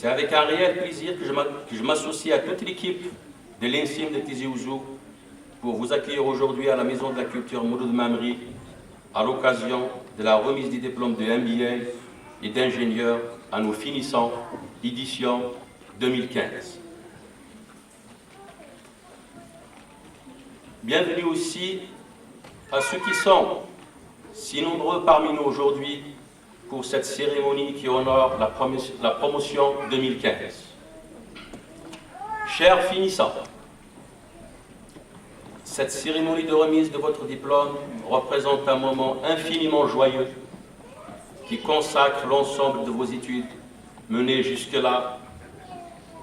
C'est avec un réel plaisir que je m'associe à toute l'équipe de l'INSIM de Tizi Ouzou pour vous accueillir aujourd'hui à la Maison de la Culture Mouloud Mamri à l'occasion de la remise des diplômes de MBA et d'ingénieur à nos finissants, édition 2015. Bienvenue aussi à ceux qui sont si nombreux parmi nous aujourd'hui pour cette cérémonie qui honore la promotion 2015. Chers finissants, cette cérémonie de remise de votre diplôme représente un moment infiniment joyeux qui consacre l'ensemble de vos études menées jusque-là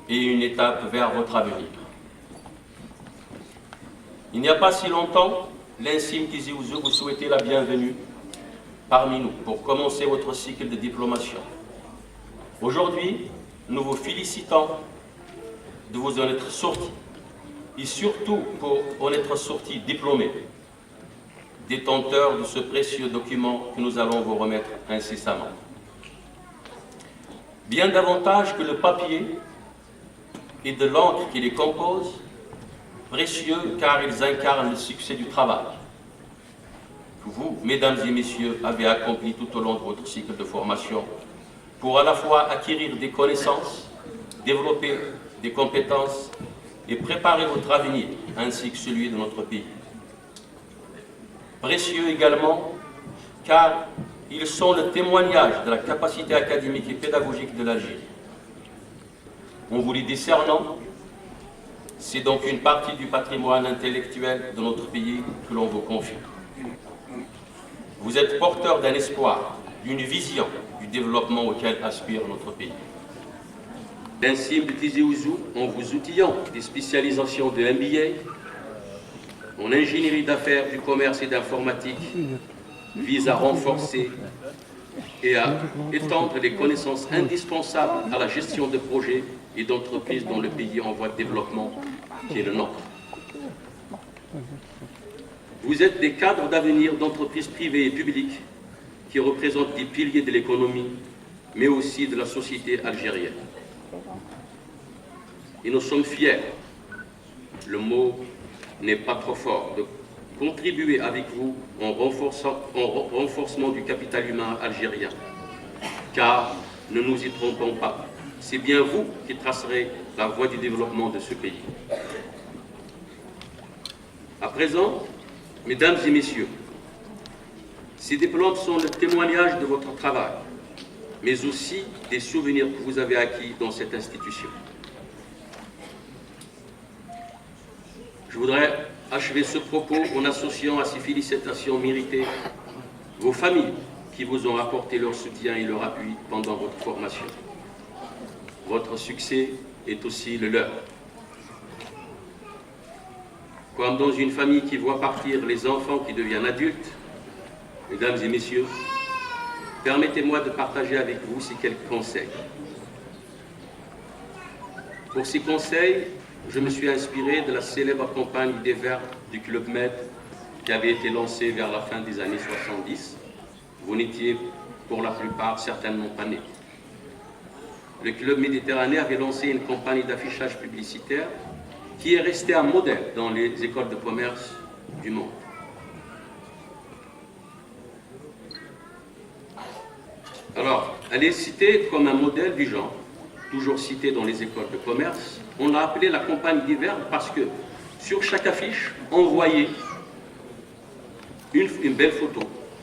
et une étape vers votre avenir. Il n'y a pas si longtemps, l'INSIM Tizi Ouzou vous souhaitait la bienvenue parmi nous pour commencer votre cycle de diplomation. Aujourd'hui, nous vous félicitons de vous en être sortis et surtout pour en être sortis diplômés, détenteurs de ce précieux document que nous allons vous remettre incessamment. Bien davantage que le papier et de l'encre qui les compose, précieux car ils incarnent le succès du travail que vous, mesdames et messieurs, avez accompli tout au long de votre cycle de formation pour à la fois acquérir des connaissances, développer des compétences et préparer votre avenir ainsi que celui de notre pays. Précieux également car ils sont le témoignage de la capacité académique et pédagogique de l'Algérie. En vous les décernant, c'est donc une partie du patrimoine intellectuel de notre pays que l'on vous confie. Vous êtes porteur d'un espoir, d'une vision du développement auquel aspire notre pays. L'INSIM de Tizi Ouzou, en vous outillant des spécialisations de MBA, en ingénierie d'affaires, du commerce et d'informatique, vise à renforcer et à étendre les connaissances indispensables à la gestion de projets et d'entreprises dans le pays en voie de développement qui est le nôtre. Vous êtes des cadres d'avenir d'entreprises privées et publiques qui représentent des piliers de l'économie, mais aussi de la société algérienne. Et nous sommes fiers, le mot n'est pas trop fort, de contribuer avec vous au renforcement du capital humain algérien. Car, ne nous y trompons pas, c'est bien vous qui tracerez la voie du développement de ce pays. À présent, mesdames et messieurs, ces diplômes sont le témoignage de votre travail, mais aussi des souvenirs que vous avez acquis dans cette institution. Je voudrais achever ce propos en associant à ces félicitations méritées vos familles qui vous ont apporté leur soutien et leur appui pendant votre formation. Votre succès est aussi le leur. Comme dans une famille qui voit partir les enfants qui deviennent adultes, mesdames et messieurs, permettez-moi de partager avec vous ces quelques conseils. Pour ces conseils, je me suis inspiré de la célèbre campagne des Verts du Club Med qui avait été lancée vers la fin des années 70. Vous n'étiez pour la plupart certainement pas nés. Le Club Méditerranée avait lancé une campagne d'affichage publicitaire qui est restée un modèle dans les écoles de commerce du monde. Alors, elle est citée comme un modèle du genre, toujours citée dans les écoles de commerce. On l'a appelée la campagne des verbes parce que sur chaque affiche, on voyait une belle photo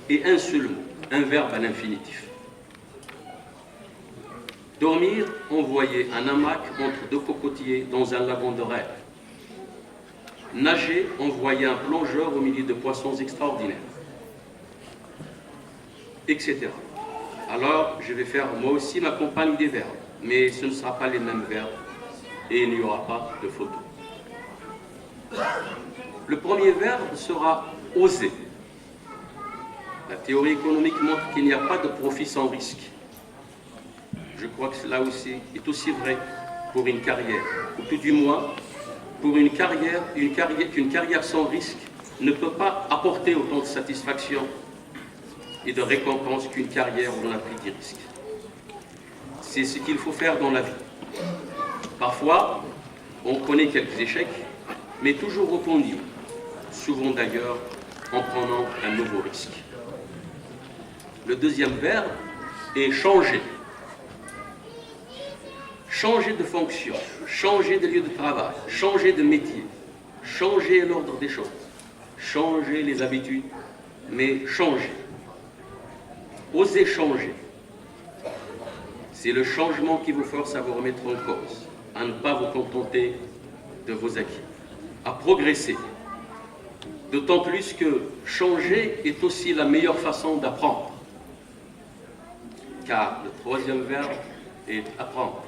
et un seul mot, un verbe à l'infinitif. Dormir, on voyait un hamac entre deux cocotiers dans un lagon de rêve. Nager, on voyait un plongeur au milieu de poissons extraordinaires, etc. Alors, je vais faire moi aussi ma campagne des verbes, mais ce ne sera pas les mêmes verbes et il n'y aura pas de photo. Le premier verbe sera oser. La théorie économique montre qu'il n'y a pas de profit sans risque. Je crois que cela aussi est aussi vrai pour une carrière, ou tout du moins pour une carrière qu'une carrière sans risque ne peut pas apporter autant de satisfaction et de récompense qu'une carrière où l'on a pris des risques. c'est ce qu'il faut faire dans la vie. Parfois, on connaît quelques échecs, mais toujours rebondir, souvent d'ailleurs en prenant un nouveau risque. Le deuxième verbe est changer. Changer de fonction, changer de lieu de travail, changer de métier, changer l'ordre des choses, changer les habitudes, mais changer. Osez changer. C'est le changement qui vous force à vous remettre en cause, à ne pas vous contenter de vos acquis, à progresser. D'autant plus que changer est aussi la meilleure façon d'apprendre. Car le troisième verbe est apprendre.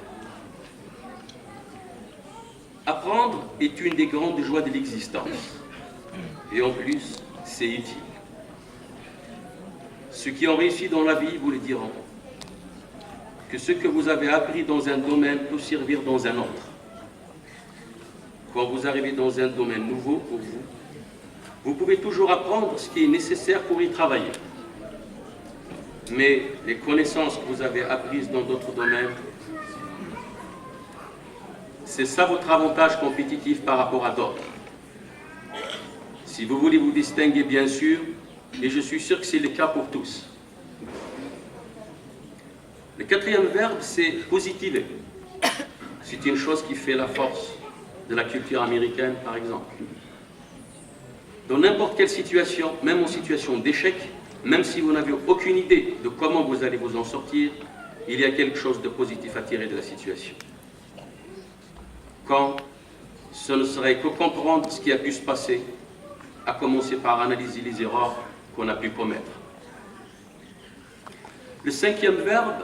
Apprendre est une des grandes joies de l'existence. Et en plus, c'est utile. Ceux qui ont réussi dans la vie vous le diront, que ce que vous avez appris dans un domaine peut servir dans un autre. Quand vous arrivez dans un domaine nouveau pour vous, vous pouvez toujours apprendre ce qui est nécessaire pour y travailler. Mais les connaissances que vous avez apprises dans d'autres domaines, c'est ça votre avantage compétitif par rapport à d'autres. Si vous voulez vous distinguer, bien sûr, et je suis sûr que c'est le cas pour tous. Le quatrième verbe, c'est positiver. C'est une chose qui fait la force de la culture américaine, par exemple. Dans n'importe quelle situation, même en situation d'échec, même si vous n'avez aucune idée de comment vous allez vous en sortir, il y a quelque chose de positif à tirer de la situation. Quand ce ne serait que comprendre ce qui a pu se passer, à commencer par analyser les erreurs qu'on a pu commettre. Le cinquième verbe,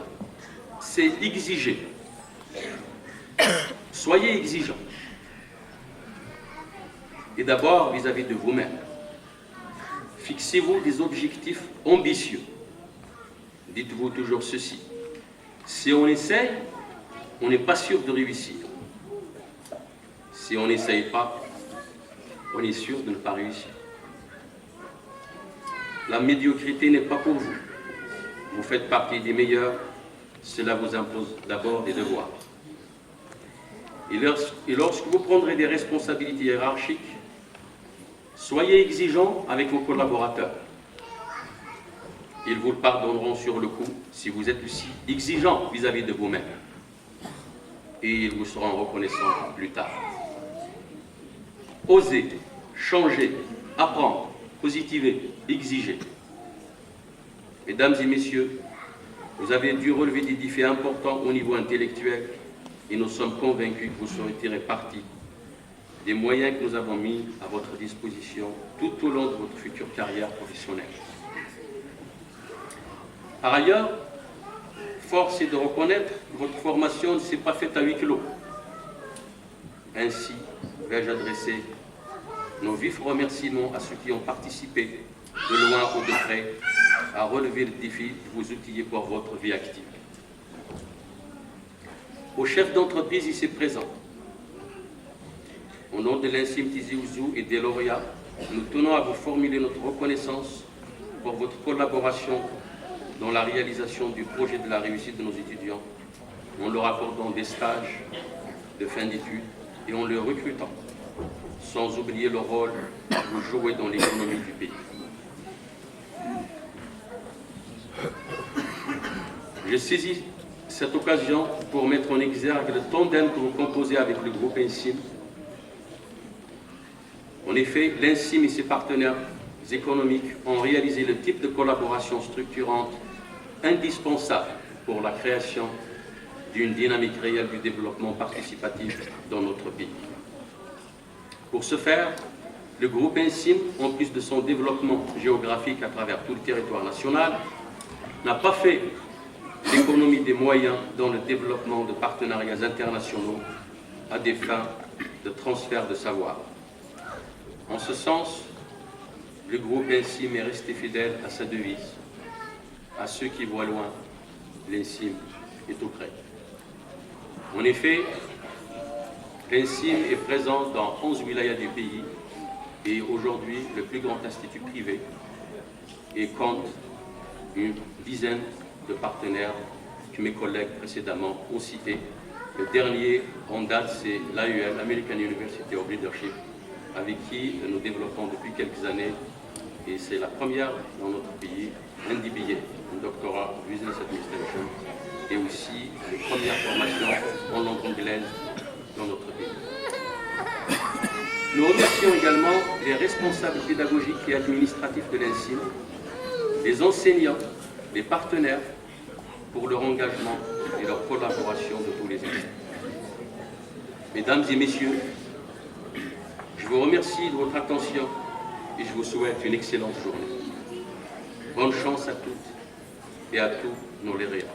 c'est exiger. Soyez exigeants. Et d'abord vis-à-vis de vous-même. Fixez-vous des objectifs ambitieux. Dites-vous toujours ceci. Si on essaye, on n'est pas sûr de réussir. Si on n'essaye pas, on est sûr de ne pas réussir. La médiocrité n'est pas pour vous. Vous faites partie des meilleurs, cela vous impose d'abord des devoirs. Et lorsque vous prendrez des responsabilités hiérarchiques, soyez exigeants avec vos collaborateurs. Ils vous le pardonneront sur le coup si vous êtes aussi exigeant vis-à-vis de vous-même. Et ils vous seront reconnaissants plus tard. Osez, changer, apprendre, positiver, exiger. Mesdames et messieurs, vous avez dû relever des défis importants au niveau intellectuel et nous sommes convaincus que vous saurez tirer parti des moyens que nous avons mis à votre disposition tout au long de votre future carrière professionnelle. Par ailleurs, force est de reconnaître que votre formation ne s'est pas faite à huis clos. Ainsi, vais-je adresser nos vifs remerciements à ceux qui ont participé, de loin ou de près, à relever le défi de vous outiller pour votre vie active. Au chef d'entreprise ici présent, au nom de l'INSIM Tizi Ouzou et des lauréats, nous tenons à vous formuler notre reconnaissance pour votre collaboration dans la réalisation du projet de la réussite de nos étudiants, en leur accordant des stages de fin d'études et en les recrutant, sans oublier le rôle que vous jouez dans l'économie du pays. J'ai saisi cette occasion pour mettre en exergue le tandem que vous composez avec le groupe INSIM. En effet, l'INSIM et ses partenaires économiques ont réalisé le type de collaboration structurante indispensable pour la création d'une dynamique réelle du développement participatif dans notre pays. Pour ce faire, le groupe INSIM, en plus de son développement géographique à travers tout le territoire national, n'a pas fait l'économie des moyens dans le développement de partenariats internationaux à des fins de transfert de savoir. En ce sens, le groupe INSIM est resté fidèle à sa devise. À ceux qui voient loin, l'INSIM est au près. En effet, l'INSIM est présent dans 11 wilayas du pays et aujourd'hui le plus grand institut privé et compte une dizaine de partenaires que mes collègues précédemment ont cités. Le dernier en date, c'est l'AUL, American University of Leadership, avec qui nous développons depuis quelques années, et c'est la première dans notre pays, un DBA, un doctorat Business Administration, et aussi les premières formations en langue anglaise dans notre pays. Nous remercions également les responsables pédagogiques et administratifs de l'INSIM, les enseignants, les partenaires pour leur engagement et leur collaboration de tous les instants. Mesdames et messieurs, je vous remercie de votre attention et je vous souhaite une excellente journée. Bonne chance à toutes et à tous nos lauréats.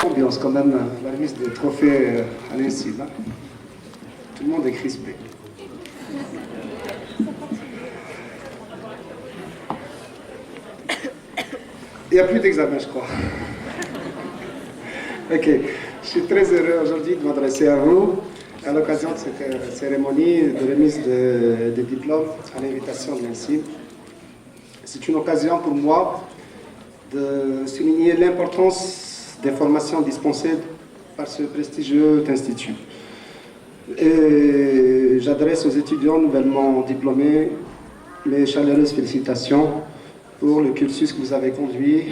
Ambiance quand même, la remise des trophées à l'INSIM. Tout le monde est crispé. Il n'y a plus d'examen, je crois. Ok, je suis très heureux aujourd'hui de m'adresser à vous à l'occasion de cette cérémonie de remise de diplômes à l'invitation de l'INSIM. C'est une occasion pour moi de souligner l'importance des formations dispensées par ce prestigieux institut. Et j'adresse aux étudiants nouvellement diplômés mes chaleureuses félicitations pour le cursus que vous avez conduit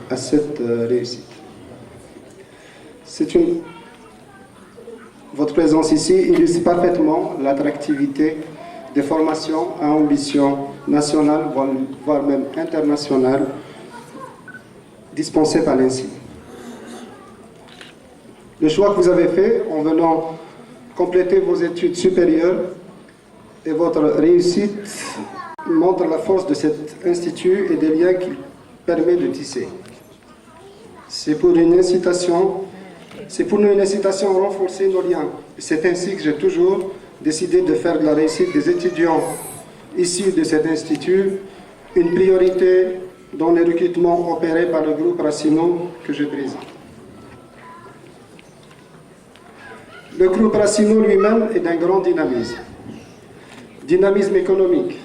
à cette réussite. Votre présence ici illustre parfaitement l'attractivité des formations à ambition nationale, voire même internationale, dispensées par l'INSIM. Le choix que vous avez fait en venant compléter vos études supérieures et votre réussite montre la force de cet institut et des liens qu'il permet de tisser. C'est pour nous une incitation à renforcer nos liens. C'est ainsi que j'ai toujours décidé de faire de la réussite des étudiants issus de cet institut une priorité dans les recrutements opérés par le groupe Racino que je préside. Le groupe Racino lui-même est d'un grand dynamisme. Dynamisme économique,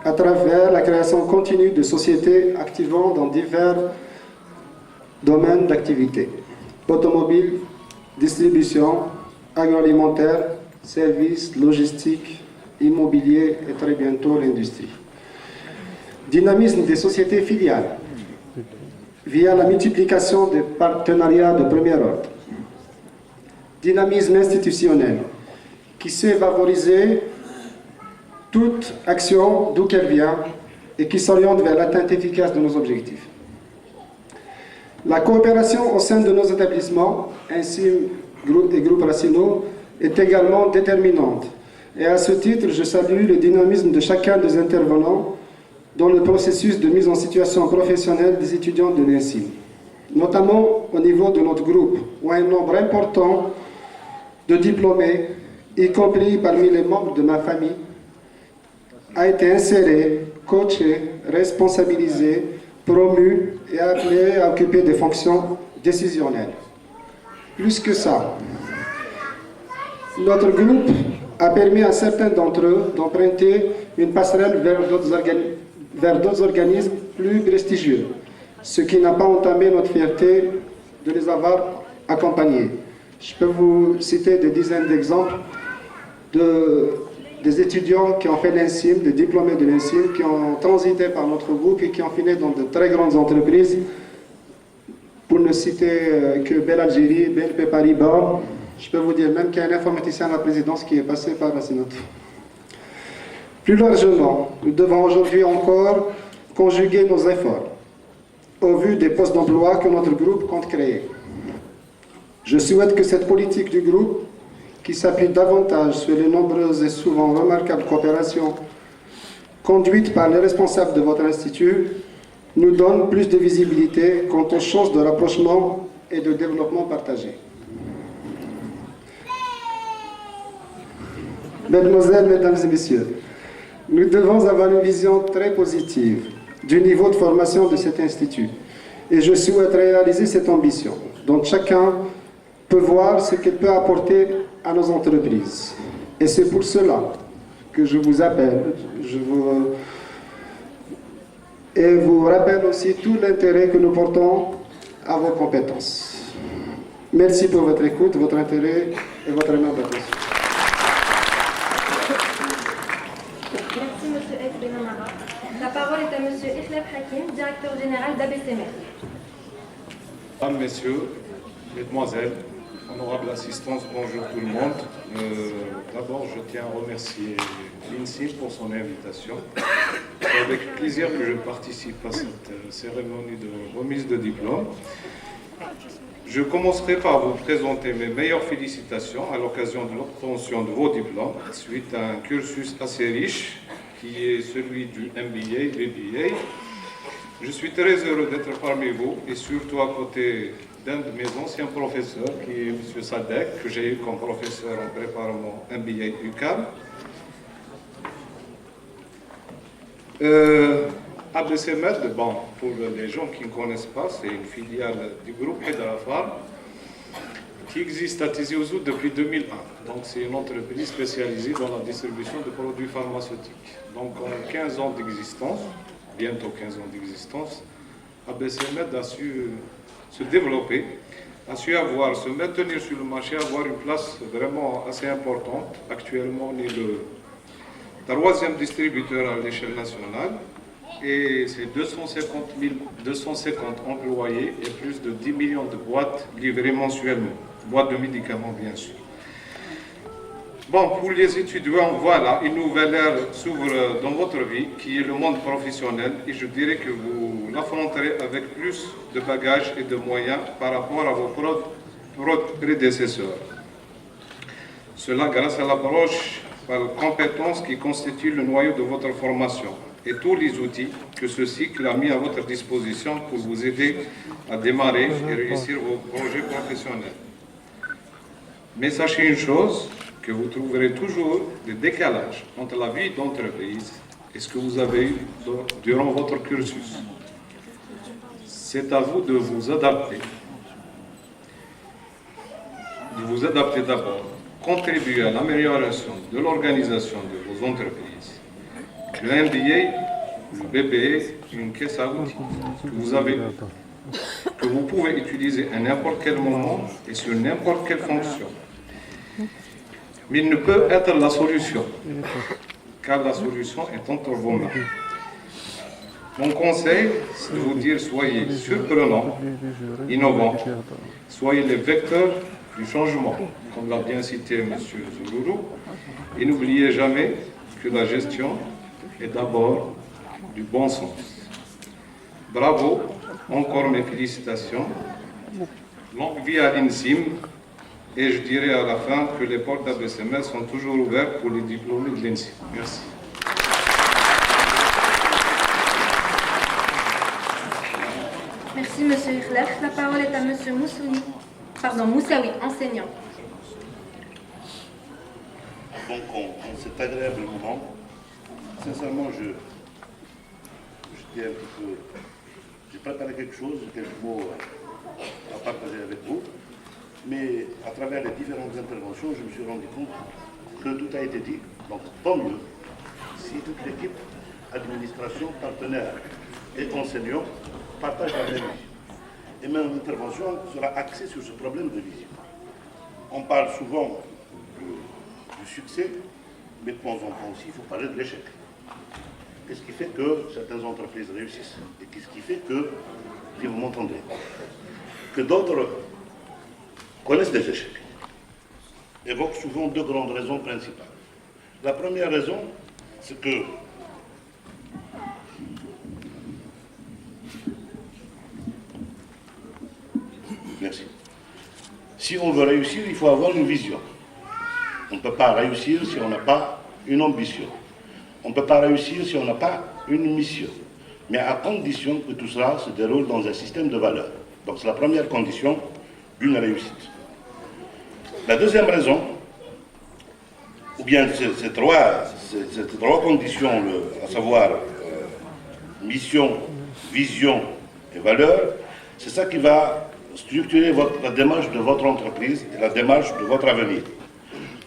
à travers la création continue de sociétés activant dans divers domaines d'activité. Automobile, distribution, agroalimentaire, services, logistique, immobilier et très bientôt l'industrie. Dynamisme des sociétés filiales, via la multiplication des partenariats de premier ordre. Dynamisme institutionnel, qui sait favoriser toute action d'où qu'elle vient et qui s'oriente vers l'atteinte efficace de nos objectifs. La coopération au sein de nos établissements, ainsi et groupe Racino, est également déterminante. Et à ce titre, je salue le dynamisme de chacun des intervenants dans le processus de mise en situation professionnelle des étudiants de l'INSIM, notamment au niveau de notre groupe, où un nombre important de diplômés, y compris parmi les membres de ma famille, a été inséré, coaché, responsabilisé, promu et appelé à occuper des fonctions décisionnelles. Plus que ça, notre groupe a permis à certains d'entre eux d'emprunter une passerelle vers d'autres organismes plus prestigieux, ce qui n'a pas entamé notre fierté de les avoir accompagnés. Je peux vous citer des dizaines d'exemples des étudiants qui ont fait l'INSIM, des diplômés de l'INSIM, qui ont transité par notre groupe et qui ont fini dans de très grandes entreprises. Pour ne citer que Belle Algérie, BNP Paribas, je peux vous dire même qu'il y a un informaticien à la présidence qui est passé par la Sénat. Plus largement, nous devons aujourd'hui encore conjuguer nos efforts au vu des postes d'emploi que notre groupe compte créer. Je souhaite que cette politique du groupe, qui s'appuie davantage sur les nombreuses et souvent remarquables coopérations conduites par les responsables de votre institut, nous donne plus de visibilité quant aux chances de rapprochement et de développement partagé. Mesdemoiselles, Mesdames et Messieurs, nous devons avoir une vision très positive du niveau de formation de cet institut. Et je souhaite réaliser cette ambition, dont chacun peut voir ce qu'il peut apporter à nos entreprises. Et c'est pour cela que je vous appelle, et vous rappelle aussi tout l'intérêt que nous portons à vos compétences. Merci pour votre écoute, votre intérêt et votre aimable attention. Merci M. S. Benamara. La parole est à M. Ikhleb Hakim, directeur général d'ABCMR. Mesdames, Messieurs, Mesdemoiselles, honorable assistance, bonjour tout le monde. D'abord, je tiens à remercier l'INSIM pour son invitation. C'est avec plaisir que je participe à cette cérémonie de remise de diplôme. Je commencerai par vous présenter mes meilleures félicitations à l'occasion de l'obtention de vos diplômes suite à un cursus assez riche qui est celui du MBA, BBA. Je suis très heureux d'être parmi vous et surtout à côté d'un de mes anciens professeurs qui est M. Sadek, que j'ai eu comme professeur en préparant mon MBA UQAM. ABCMed, bon, pour les gens qui ne connaissent pas, c'est une filiale du groupe Hyderafar qui existe à Tizi Ouzou depuis 2001. Donc c'est une entreprise spécialisée dans la distribution de produits pharmaceutiques. Donc en 15 ans d'existence, bientôt 15 ans d'existence, ABCMed a su se développer, a su se maintenir sur le marché, avoir une place vraiment assez importante. Actuellement, on est le 3e distributeur à l'échelle nationale et c'est 250 employés et plus de 10 millions de boîtes livrées mensuellement, boîtes de médicaments bien sûr. Bon, pour les étudiants, voilà, une nouvelle ère s'ouvre dans votre vie, qui est le monde professionnel, et je dirais que vous l'affronterez avec plus de bagages et de moyens par rapport à vos prédécesseurs. Cela grâce à l'approche par compétences qui constitue le noyau de votre formation et tous les outils que ce cycle a mis à votre disposition pour vous aider à démarrer et réussir vos projets professionnels. Mais sachez une chose, que vous trouverez toujours des décalages entre la vie d'entreprise et ce que vous avez eu durant votre cursus. C'est à vous de vous adapter. De vous adapter d'abord, contribuer à l'amélioration de l'organisation de vos entreprises. Le MBA, le BBA, une caisse à outils que vous avez, que vous pouvez utiliser à n'importe quel moment et sur n'importe quelle fonction. Mais il ne peut être la solution, car la solution est entre vos mains. Mon conseil, c'est de vous dire, soyez surprenants, innovants, soyez les vecteurs du changement, comme l'a bien cité M. Zoulourou, et n'oubliez jamais que la gestion est d'abord du bon sens. Bravo, encore mes félicitations. Longue vie à l'INSIM. Et je dirais à la fin que les portes d'ABCMR sont toujours ouvertes pour les diplômés de l'INSI. Merci. Merci M. Ikhleb. La parole est à M. Moussaoui, enseignant. Donc, en cet agréable moment, sincèrement, je tiens un petit peu. J'ai préparé quelque chose, quelques mots à partager avec vous. Mais à travers les différentes interventions, je me suis rendu compte que tout a été dit. Donc, tant mieux si toute l'équipe, administration, partenaires et enseignants partagent la même vision. Et mon intervention sera axée sur ce problème de vision. On parle souvent du succès, mais de temps en temps aussi, il faut parler de l'échec. Qu'est-ce qui fait que certaines entreprises réussissent? Et qu'est-ce qui fait que, si vous m'entendez, que d'autres connaissent des échecs, évoquent souvent deux grandes raisons principales. La première raison, c'est que merci. Si on veut réussir, il faut avoir une vision. On ne peut pas réussir si on n'a pas une ambition. On ne peut pas réussir si on n'a pas une mission. Mais à condition que tout cela se déroule dans un système de valeurs. Donc c'est la première condition d'une réussite. La deuxième raison, ou bien ces trois conditions, à savoir mission, vision et valeur, c'est ça qui va structurer la démarche de votre entreprise et la démarche de votre avenir.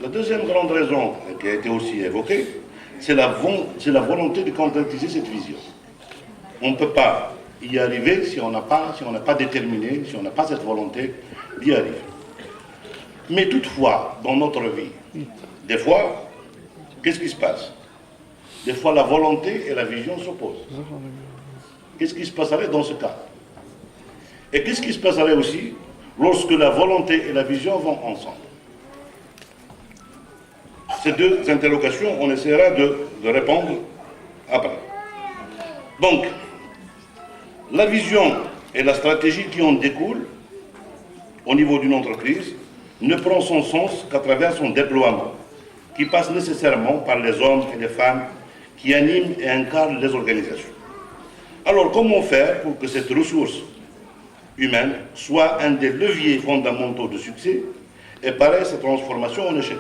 La deuxième grande raison qui a été aussi évoquée, c'est la volonté de concrétiser cette vision. on ne peut pas y arriver si on n'a pas déterminé, si on n'a pas cette volonté d'y arriver. Mais toutefois, dans notre vie, des fois, qu'est-ce qui se passe? Des fois, la volonté et la vision s'opposent. Qu'est-ce qui se passerait dans ce cas? Et qu'est-ce qui se passerait aussi lorsque la volonté et la vision vont ensemble? Ces deux interrogations, on essaiera de répondre après. Donc, la vision et la stratégie qui en découlent au niveau d'une entreprise ne prend son sens qu'à travers son déploiement, qui passe nécessairement par les hommes et les femmes qui animent et incarnent les organisations. Alors, comment faire pour que cette ressource humaine soit un des leviers fondamentaux de succès et parer cette transformation en échec?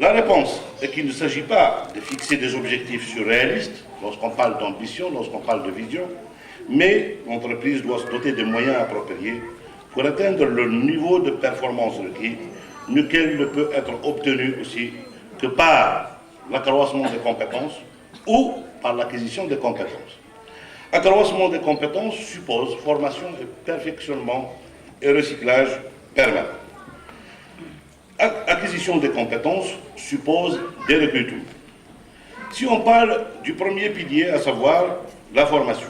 La réponse est qu'il ne s'agit pas de fixer des objectifs surréalistes lorsqu'on parle d'ambition, lorsqu'on parle de vision, mais l'entreprise doit se doter des moyens appropriés pour atteindre le niveau de performance requis, lequel ne peut être obtenu aussi que par l'accroissement des compétences ou par l'acquisition des compétences. Accroissement des compétences suppose formation et perfectionnement et recyclage permanent. Acquisition des compétences suppose des recrutements. Si on parle du premier pilier, à savoir la formation,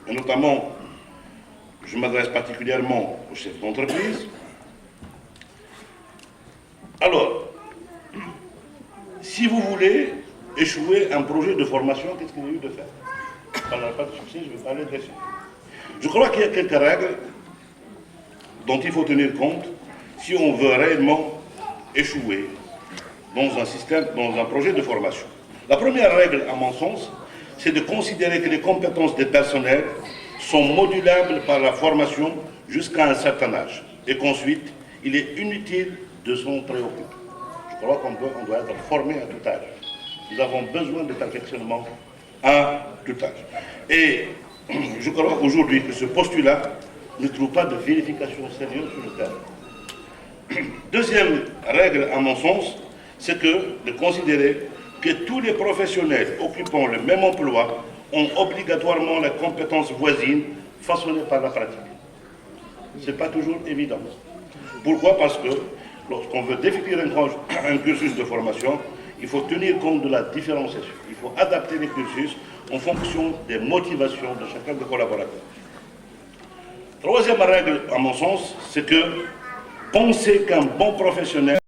et notamment, je m'adresse particulièrement aux chefs d'entreprise. Alors, si vous voulez échouer un projet de formation, qu'est-ce qu'il y a eu de faire? Je ne parlerai pas de succès, je vais parler d'échec. Je crois qu'il y a quelques règles dont il faut tenir compte si on veut réellement échouer dans un système, dans un projet de formation. La première règle, à mon sens, c'est de considérer que les compétences des personnels sont modulables par la formation jusqu'à un certain âge et qu'ensuite, il est inutile de s'en préoccuper. Je crois qu'on doit être formé à tout âge. Nous avons besoin de perfectionnement à tout âge. Et je crois aujourd'hui que ce postulat ne trouve pas de vérification sérieuse sur le terrain. Deuxième règle, à mon sens, c'est de considérer que tous les professionnels occupant le même emploi ont obligatoirement la compétence voisine façonnée par la pratique. Ce n'est pas toujours évident. Pourquoi? Parce que lorsqu'on veut définir un cursus de formation, il faut tenir compte de la différenciation. Il faut adapter les cursus en fonction des motivations de chacun des collaborateurs. Troisième règle, à mon sens, c'est que penser qu'un bon professionnel